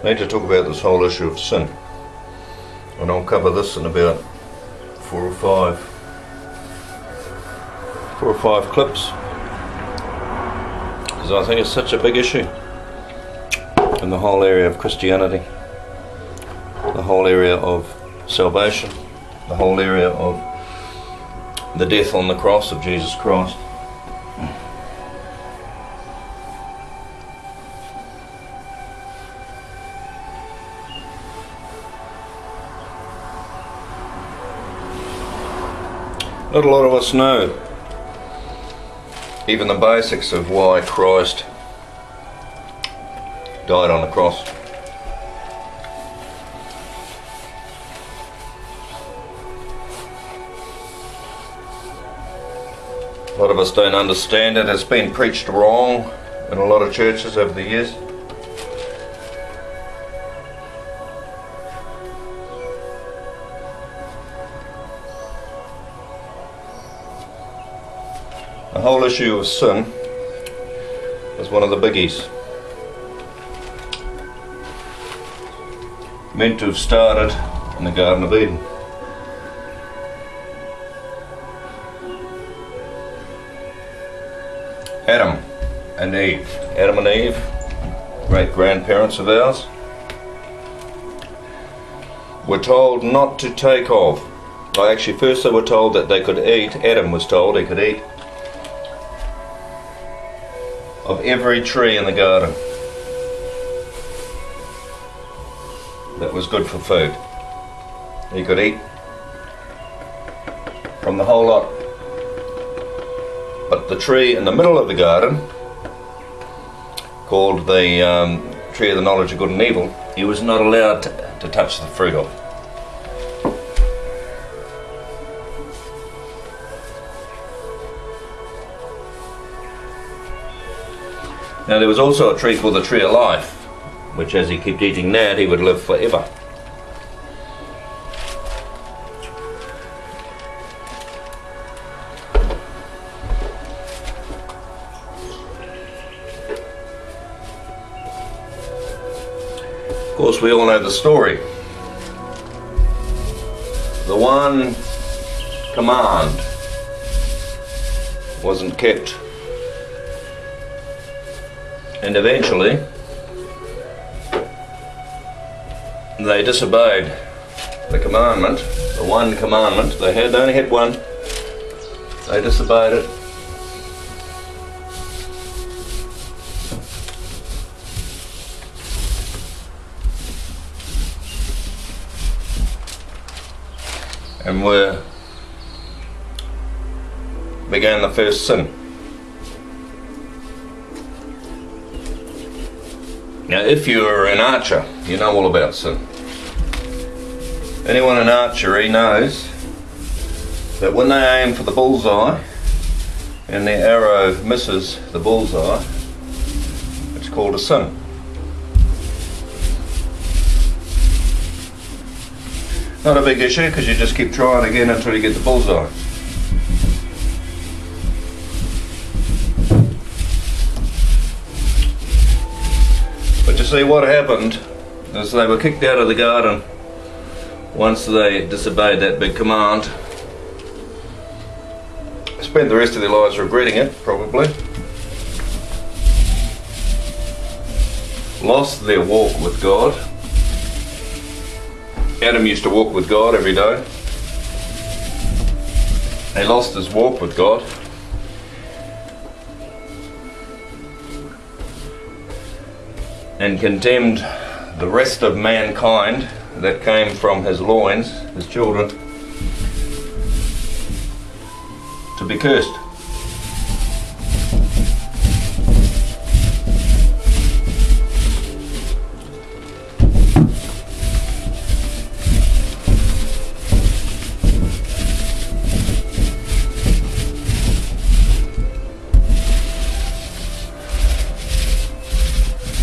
I need to talk about this whole issue of sin, and I'll cover this in about four or five clips, because I think it's such a big issue in the whole area of Christianity, the whole area of salvation, the whole area of the death on the cross of Jesus Christ. Not a lot of us know even the basics of why Christ died on the cross. A lot of us don't understand it. It's been preached wrong in a lot of churches over the years. The whole issue of sin is one of the biggies. Meant to have started in the Garden of Eden. Adam and Eve. Adam and Eve, great grandparents of ours, were told not to take of. Well, actually, first they were told that they could eat. Adam was told he could eat of every tree in the garden that was good for food. He could eat from the whole lot. But the tree in the middle of the garden, called the tree of the knowledge of good and evil, he was not allowed to touch the fruit of. Now there was also a tree called the tree of life, which as he kept eating that, he would live forever. Of course, we all know the story. The one command wasn't kept. And eventually, they disobeyed the commandment, the one commandment. They only had one. They disobeyed it. And began the first sin. Now, if you're an archer, you know all about sin. Anyone in archery knows that when they aim for the bullseye and the arrow misses the bullseye, it's called a sin. Not a big issue, because you just keep trying again until you get the bullseye. See, what happened is they were kicked out of the garden once they disobeyed that big command. Spent the rest of their lives regretting it, probably. Lost their walk with God. Adam used to walk with God every day. He lost his walk with God. And condemned the rest of mankind that came from his loins, his children, to be cursed.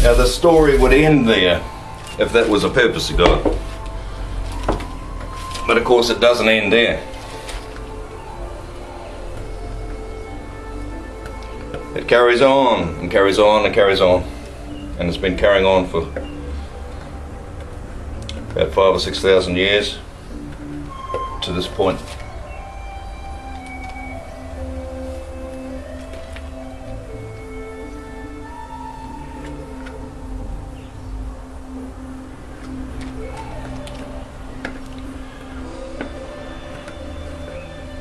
Now the story would end there if that was the purpose of God. But of course it doesn't end there. It carries on and carries on and carries on. And it's been carrying on for about 5,000 or 6,000 years to this point.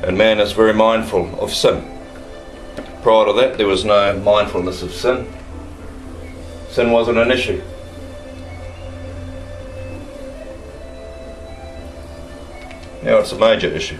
And man is very mindful of sin. Prior to that, there was no mindfulness of sin. Sin wasn't an issue. Now it's a major issue.